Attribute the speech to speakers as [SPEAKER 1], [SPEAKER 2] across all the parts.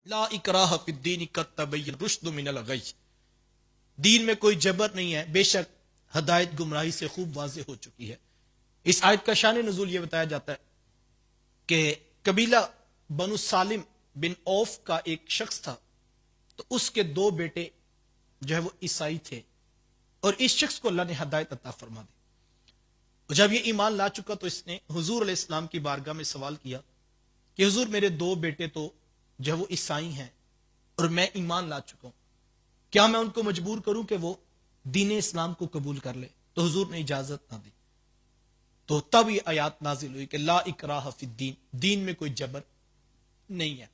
[SPEAKER 1] لا اکراہ فی الدین قد تبین الرشد من الغی، دین میں کوئی جبر نہیں ہے، بے شک ہدایت گمراہی سے خوب واضح ہو چکی ہے۔ اس آیت کا شان نزول یہ بتایا جاتا ہے کہ قبیلہ بنو سالم بن اوف کا ایک شخص تھا، تو اس کے دو بیٹے جو ہے وہ عیسائی تھے، اور اس شخص کو اللہ نے ہدایت عطا فرما دی۔ جب یہ ایمان لا چکا تو اس نے حضور علیہ السلام کی بارگاہ میں سوال کیا کہ حضور میرے دو بیٹے تو جو ہے وہ عیسائی ہیں اور میں ایمان لا چکا ہوں، کیا میں ان کو مجبور کروں کہ وہ دین اسلام کو قبول کر لے؟ تو حضور نے اجازت نہ دی۔ تو تب یہ آیات نازل ہوئی کہ لا اکراہ فی الدین، دین میں کوئی جبر نہیں ہے۔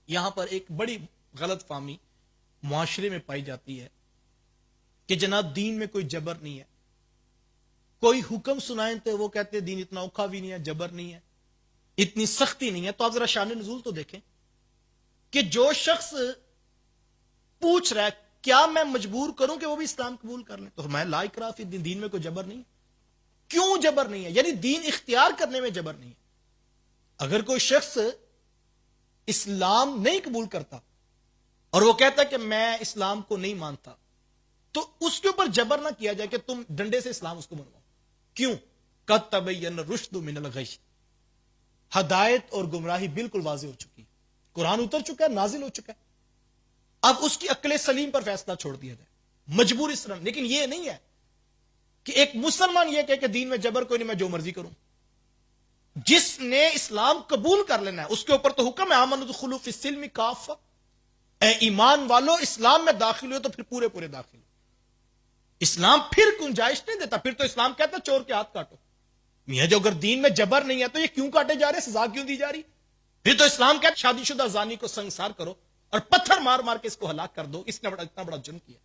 [SPEAKER 1] یہاں پر ایک بڑی غلط فہمی معاشرے میں پائی جاتی ہے کہ جناب دین میں کوئی جبر نہیں ہے، کوئی حکم سنائیں تو وہ کہتے ہیں دین اتنا اوکھا بھی نہیں ہے، جبر نہیں ہے، اتنی سختی نہیں ہے۔ تو آپ ذرا شان نزول تو دیکھیں کہ جو شخص پوچھ رہا ہے کیا میں مجبور کروں کہ وہ بھی اسلام قبول کر لیں، تو میں لا اکراہ فی الدین، دین میں کوئی جبر نہیں ہے۔ کیوں جبر نہیں ہے؟ یعنی دین اختیار کرنے میں جبر نہیں ہے۔ اگر کوئی شخص اسلام نہیں قبول کرتا اور وہ کہتا ہے کہ میں اسلام کو نہیں مانتا، تو اس کے اوپر جبر نہ کیا جائے کہ تم ڈنڈے سے اسلام اس کو بنواؤ۔ کیوں؟ قد تبین الرشد من الغی، ہدایت اور گمراہی بالکل واضح ہو چکی ہے، قرآن اتر چکا ہے، نازل ہو چکا ہے، اب اس کی عقل سلیم پر فیصلہ چھوڑ دیا جائے، مجبور اسلام۔ لیکن یہ نہیں ہے کہ ایک مسلمان یہ کہے کہ دین میں جبر کوئی نہیں، میں جو مرضی کروں۔ جس نے اسلام قبول کر لینا ہے اس کے اوپر تو حکم ہے آمنوا ادخلوا فی السلم کافہ، اے ایمان والو اسلام میں داخل ہوئے تو پھر پورے پورے داخل ہو۔ اسلام پھر گنجائش نہیں دیتا، پھر تو اسلام کہتا چور کے ہاتھ کاٹو۔ میاں جو اگر دین میں جبر نہیں ہے تو یہ کیوں کاٹے جا رہے، سزا کیوں دی جا رہی؟ پھر تو اسلام کہتا شادی شدہ زانی کو سنگسار کرو اور پتھر مار مار کے اس کو ہلاک کر دو، اس نے اتنا بڑا جرم کیا۔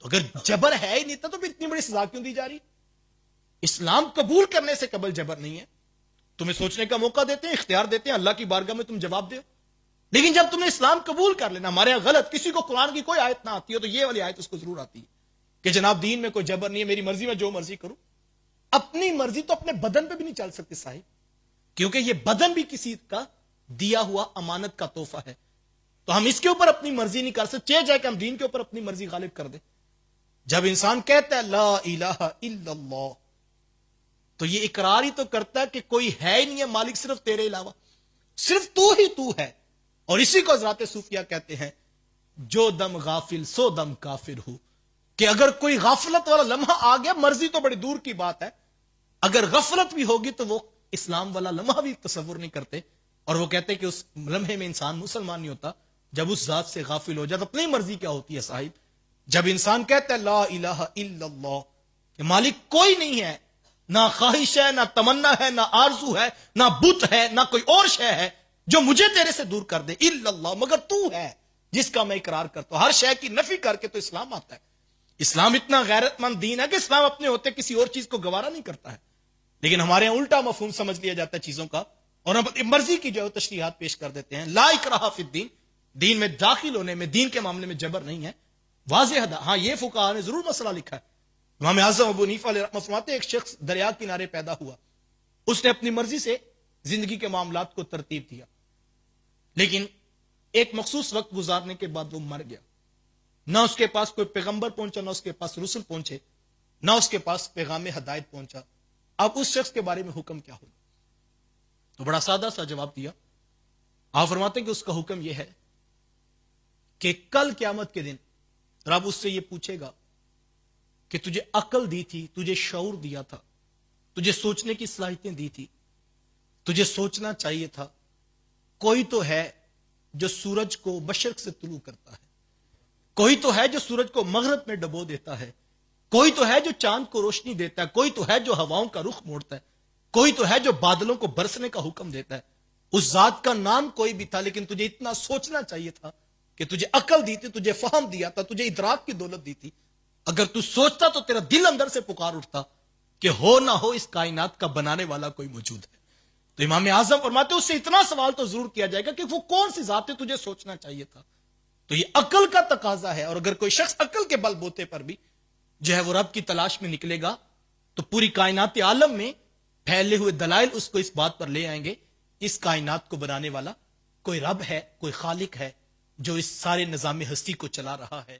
[SPEAKER 1] تو اگر جبر ہے ہی نہیں تو پھر اتنی بڑی سزا کیوں دی جا رہی؟ اسلام قبول کرنے سے قبل جبر نہیں ہے، تمہیں سوچنے کا موقع دیتے ہیں، اختیار دیتے ہیں، اللہ کی بارگاہ میں تم جواب دو۔ لیکن جب تم نے اسلام قبول کر لینا، ہمارے یہاں غلط، کسی کو قرآن کی کوئی آیت نہ آتی ہو تو یہ والی آیت اس کو ضرور آتی ہے کہ جناب دین میں کوئی جبر نہیں ہے، میری مرضی میں جو مرضی کروں۔ اپنی مرضی تو اپنے بدن پہ بھی نہیں چل سکتے صاحب، کیونکہ یہ بدن بھی کسی کا دیا ہوا امانت کا تحفہ ہے، تو ہم اس کے اوپر اپنی مرضی نہیں کر سکتے، چاہے کہ ہم دین کے اوپر اپنی مرضی غالب کر دیں۔ جب انسان کہتا ہے لا الہ الا اللہ تو یہ اقرار ہی تو کرتا ہے کہ کوئی ہے ہی نہیں ہے مالک صرف تیرے علاوہ، صرف تو ہی تو ہے۔ اور اسی کو حضرات صوفیہ کہتے ہیں جو دم غافل سو دم کافر ہو، کہ اگر کوئی غفلت والا لمحہ آ گیا، مرضی تو بڑی دور کی بات ہے، اگر غفلت بھی ہوگی تو وہ اسلام والا لمحہ بھی تصور نہیں کرتے، اور وہ کہتے ہیں کہ اس لمحے میں انسان مسلمان نہیں ہوتا جب اس ذات سے غافل ہو جائے۔ تو اپنی مرضی کیا ہوتی ہے صاحب؟ جب انسان کہتا ہے لا الہ الا اللہ کہ مالک کوئی نہیں ہے، نہ خواہش ہے، نہ تمنا ہے، نہ آرزو ہے، نہ بت ہے، نہ کوئی اور شے ہے جو مجھے تیرے سے دور کر دے، الا اللہ، مگر تو ہے جس کا میں اقرار کرتا ہوں۔ ہر شے کی نفی کر کے تو اسلام آتا ہے۔ اسلام اتنا غیرت مند دین ہے کہ اسلام اپنے ہوتے کسی اور چیز کو گوارا نہیں کرتا ہے، لیکن ہمارے یہاں الٹا مفہوم سمجھ لیا جاتا ہے چیزوں کا، اور ہم اپنی مرضی کی جو تشریحات پیش کر دیتے ہیں۔ لا اکراہ فی الدین، دین میں داخل ہونے میں، دین کے معاملے میں جبر نہیں ہے، واضح۔ ہاں یہ فقہاء نے ضرور مسئلہ لکھا ہے۔ امام اعظم ابو حنیفہ علیہ رحمۃ فرماتے ہیں ایک شخص دریا کنارے پیدا ہوا، اس نے اپنی مرضی سے زندگی کے معاملات کو ترتیب دیا، لیکن ایک مخصوص وقت گزارنے کے بعد وہ مر گیا۔ نہ اس کے پاس کوئی پیغمبر پہنچا، نہ اس کے پاس رسل پہنچے، نہ اس کے پاس پیغام ہدایت پہنچا۔ اب اس شخص کے بارے میں حکم کیا ہوگا؟ تو بڑا سادہ سا جواب دیا۔ آپ فرماتے ہیں کہ اس کا حکم یہ ہے کہ کل قیامت کے دن رب اس سے یہ پوچھے گا کہ تجھے عقل دی تھی، تجھے شعور دیا تھا، تجھے سوچنے کی صلاحیتیں دی تھی، تجھے سوچنا چاہیے تھا، کوئی تو ہے جو سورج کو مشرق سے طلوع کرتا ہے، کوئی تو ہے جو سورج کو مغرب میں ڈبو دیتا ہے، کوئی تو ہے جو چاند کو روشنی دیتا ہے، کوئی تو ہے جو ہواؤں کا رخ موڑتا ہے، کوئی تو ہے جو بادلوں کو برسنے کا حکم دیتا ہے۔ اس ذات کا نام کوئی بھی تھا، لیکن تجھے اتنا سوچنا چاہیے تھا کہ تجھے عقل دی تھی، تجھے فہم دیا تھا، تجھے ادراک کی دولت دی تھی۔ اگر تو سوچتا تو تیرا دل اندر سے پکار اٹھتا کہ ہو نہ ہو اس کائنات کا بنانے والا کوئی موجود ہے۔ تو امام اعظم فرماتے اس سے اتنا سوال تو ضرور کیا جائے گا کہ وہ کون سی ذات ہے، تجھے سوچنا چاہیے تھا۔ تو یہ عقل کا تقاضا ہے، اور اگر کوئی شخص عقل کے بل بوتے پر بھی جو ہے وہ رب کی تلاش میں نکلے گا تو پوری کائنات عالم میں پھیلے ہوئے دلائل اس کو اس بات پر لے آئیں گے اس کائنات کو بنانے والا کوئی رب ہے، کوئی خالق ہے جو اس سارے نظام ہستی کو چلا رہا ہے.